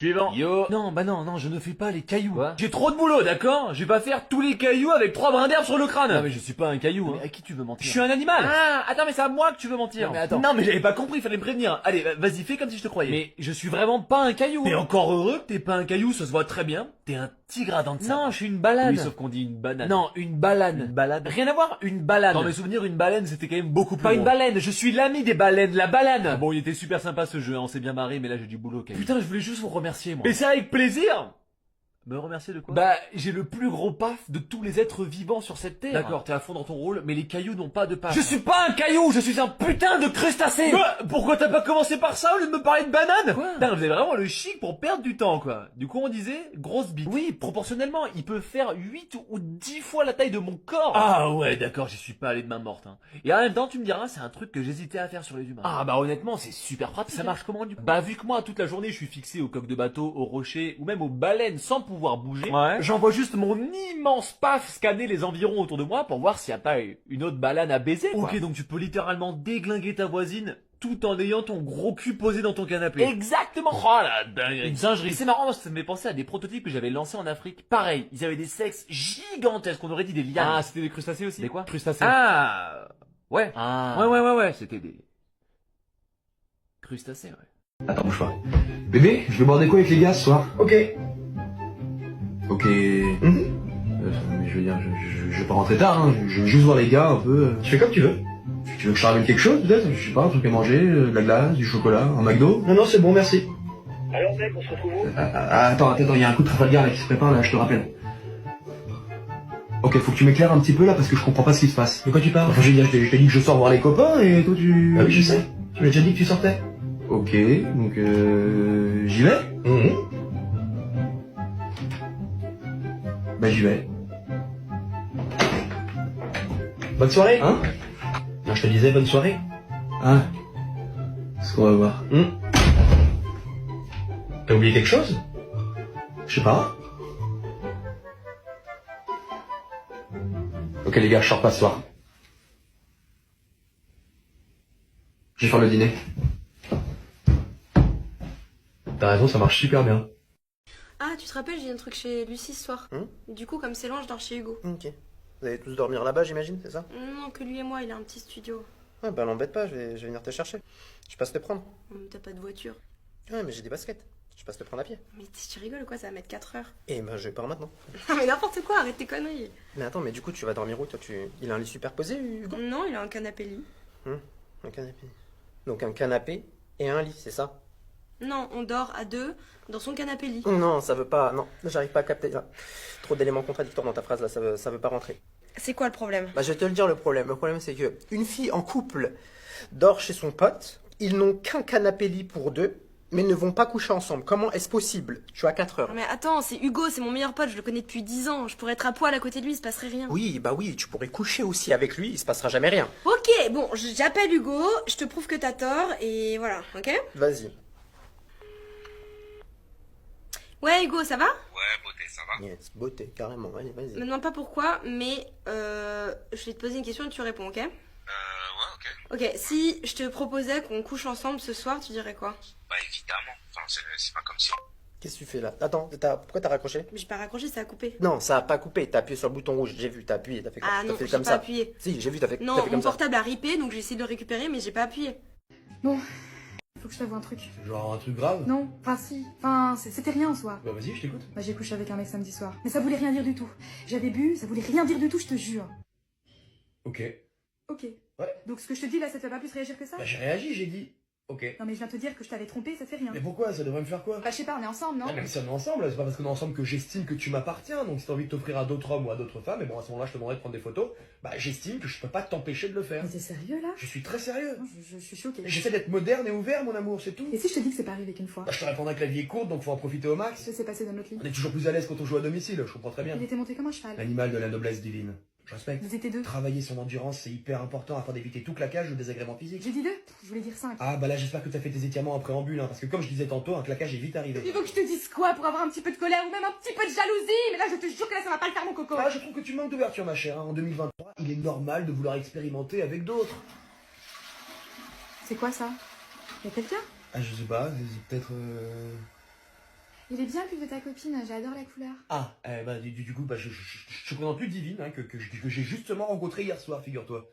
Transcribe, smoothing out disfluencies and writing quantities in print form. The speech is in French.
Suivant. Yo. Non, bah non, je ne fais pas les cailloux. Quoi? J'ai trop de boulot, d'accord? Je vais pas faire tous les cailloux avec 3 brins d'herbe sur le crâne. Non mais je suis pas un caillou, hein. Mais à qui tu veux mentir? Je suis un animal. Ah, attends, mais c'est à moi que tu veux mentir. Non, mais attends. Non, mais j'avais pas compris, fallait me prévenir. Allez, vas-y, fais comme si je te croyais. Mais je suis vraiment pas un caillou. T'es hein. encore heureux que t'es pas un caillou, ça se voit très bien. T'es un tigre à dents de sabre. Non, je suis une balade. Oui, sauf qu'on dit une banane. Non, une balade. Une balade. Rien à voir, une balade. Dans mes souvenirs, une baleine, c'était quand même beaucoup plus Pas une gros. baleine, je suis l'ami des baleines, la balade. Ah bon, il était super sympa ce jeu, hein, on s'est bien marré, mais là j'ai du boulot quand même. Putain, je voulais juste vous remercier, moi. Mais c'est avec plaisir. Me remercier de quoi? Bah, j'ai le plus gros paf de tous les êtres vivants sur cette terre. D'accord, t'es à fond dans ton rôle, mais les cailloux n'ont pas de paf. Je suis pas un caillou, je suis un putain de crustacé. Pourquoi t'as pas commencé par ça au lieu de me parler de banane? Quoi? Putain, vous avez vraiment le chic pour perdre du temps, quoi. Du coup, on disait grosse bite. Oui, proportionnellement, il peut faire 8 ou 10 fois la taille de mon corps. Ah ouais, d'accord, j'y suis pas allé de main morte. Hein. Et en même temps, tu me diras, c'est un truc que j'hésitais à faire sur les humains. Ah bah honnêtement, c'est super pratique. Ça marche comment du coup? Bah vu que moi, toute la journée, je suis fixé aux coques de bateau, aux rochers ou même aux baleines sans pouvoir bouger, Ouais. j'envoie juste mon immense paf scanner les environs autour de moi pour voir s'il y a pas une autre balane à baiser, quoi. Ok, donc tu peux littéralement déglinguer ta voisine tout en ayant ton gros cul posé dans ton canapé. Exactement. Oh la dinguerie. Une singerie. Et c'est marrant, parce que ça me fait penser à des prototypes que j'avais lancés en Afrique. Pareil, ils avaient des sexes gigantesques, on aurait dit des lianes. Ah, c'était des crustacés aussi. Des quoi? Crustacés. Ah ouais. Ah. Ouais, c'était des crustacés, ouais. Attends, bouge pas. Bébé, je vais boire des coups avec les gars ce soir. Ok. Ok. Mais je veux dire, je vais pas rentrer tard, hein. Je veux juste voir les gars un peu. Tu fais comme tu veux. Tu veux que je te ramène quelque chose peut-être? Je sais pas, un truc à manger, de la glace, du chocolat, un McDo? Non, c'est bon, merci. Alors mec, on se retrouve où? Attends, il y a un coup de Trafalgar là qui se prépare là, je te rappelle. Ok, faut que tu m'éclaires un petit peu là parce que je comprends pas ce qui se passe. De quoi tu parles? Enfin, je t'ai dit que je sors voir les copains et toi tu... Ah oui, je sais. Tu m'as déjà dit que tu sortais. Ok, donc j'y vais? Bah j'y vais. Bonne soirée. Hein? Non, je te disais bonne soirée. Ah. Ce qu'on va voir. T'as oublié quelque chose? Je sais pas. Ok les gars, je sors pas ce soir. Je vais faire le dîner. T'as raison, ça marche super bien. Ah, tu te rappelles, j'ai un truc chez Lucie ce soir. Du coup, comme c'est loin, je dors chez Hugo. Ok. Vous allez tous dormir là-bas, j'imagine, c'est ça? Non, que lui et moi, il a un petit studio. Ouais, bah l'embête pas, je vais venir te chercher. Je passe te prendre. T'as pas de voiture. Ouais, mais j'ai des baskets. Je passe te prendre à pied. Mais tu rigoles ou quoi, ça va mettre 4 heures. Eh ben, je pars maintenant. Non, mais n'importe quoi, arrête tes conneries. Mais attends, mais du coup, tu vas dormir où, toi? Il a un lit superposé, Hugo? Non, il a un canapé lit. Un canapé. Donc un canapé et un lit, c'est ça? Non, on dort à deux dans son canapé lit. Non, ça veut pas... Non, j'arrive pas à capter ça. Trop d'éléments contradictoires dans ta phrase, là, ça veut pas rentrer. C'est quoi le problème? Bah, je vais te le dire, le problème. Le problème, c'est que une fille en couple dort chez son pote, ils n'ont qu'un canapé lit pour deux, mais ne vont pas coucher ensemble. Comment est-ce possible? Je suis à 4 heures. Mais attends, c'est Hugo, c'est mon meilleur pote, je le connais depuis 10 ans. Je pourrais être à poil à côté de lui, il se passerait rien. Oui, bah oui, tu pourrais coucher aussi avec lui, il se passera jamais rien. Ok, bon, j'appelle Hugo, je te prouve que t'as tort, et voilà, ok? Vas-y. Ouais, Hugo, ça va? Ouais, beauté, ça va? Yes, beauté, carrément, allez, Je me vas-y. demande pas pourquoi, mais je vais te poser une question et tu réponds, ok? Ouais, ok. Ok, si je te proposais qu'on couche ensemble ce soir, tu dirais quoi? Bah, évidemment. Enfin, c'est pas comme si... Qu'est-ce que tu fais là? Attends, pourquoi t'as raccroché? Mais j'ai pas raccroché, ça a coupé. Non, ça a pas coupé, t'as appuyé sur le bouton rouge, j'ai vu, t'as appuyé, t'as fait, Ah t'as non, fait j'ai comme pas ça. appuyé. Si, j'ai vu, t'as fait Non, comme mon ça. portable a ripé, donc j'ai essayé de le récupérer, mais j'ai pas appuyé. Bon, faut que je t'avoue un truc. Genre un truc grave? Non, enfin si, enfin c'était rien en soi. Bah vas-y, je t'écoute. Bah, j'ai couché avec un mec samedi soir. Mais ça voulait rien dire du tout. J'avais bu, ça voulait rien dire du tout, je te jure. Ok. Ok. Ouais. Donc ce que je te dis là, ça te fait pas plus réagir que ça? Bah j'ai réagi, j'ai dit. Ok. Non mais je viens te dire que je t'avais trompé, ça te fait rien. Mais pourquoi? Ça devrait me faire quoi? Bah je sais pas, on est ensemble, non? Ah, même si on est ensemble, c'est pas parce qu'on est ensemble que j'estime que tu m'appartiens. Donc si t'as envie de t'offrir à d'autres hommes ou à d'autres femmes, et bon à ce moment-là je te demanderai de prendre des photos, bah j'estime que je peux pas t'empêcher de le faire. Mais t'es sérieux là? Je suis très sérieux. Non, je suis choquée. J'essaie d'être moderne et ouvert, mon amour, c'est tout. Et si je te dis que c'est pas arrivé qu'une fois? Bah je te répondrai que la vie est courte, donc faut en profiter au max. Ça s'est passé dans notre lit. On est toujours plus à l'aise quand on joue à domicile, je comprends très bien. Il était monté comme un cheval. L'animal de la noblesse divine. Je respecte. Vous étiez deux. Travailler son endurance, c'est hyper important afin d'éviter tout claquage ou désagrément physique. J'ai dit deux? Je voulais dire 5. Ah bah là j'espère que t'as fait tes étirements en préambule, hein, parce que comme je disais tantôt, un claquage est vite arrivé. Il faut que je te dise quoi pour avoir un petit peu de colère ou même un petit peu de jalousie? Mais là je te jure que là ça va pas le faire mon coco. Ah, je trouve que tu manques d'ouverture ma chère, hein. En 2023, il est normal de vouloir expérimenter avec d'autres. C'est quoi ça? Y'a quelqu'un? Ah je sais pas, c'est peut-être... Il est bien le pull de ta copine, j'adore la couleur. Ah, du coup, je te présente plus Divine, hein, que j'ai justement rencontré hier soir, figure-toi.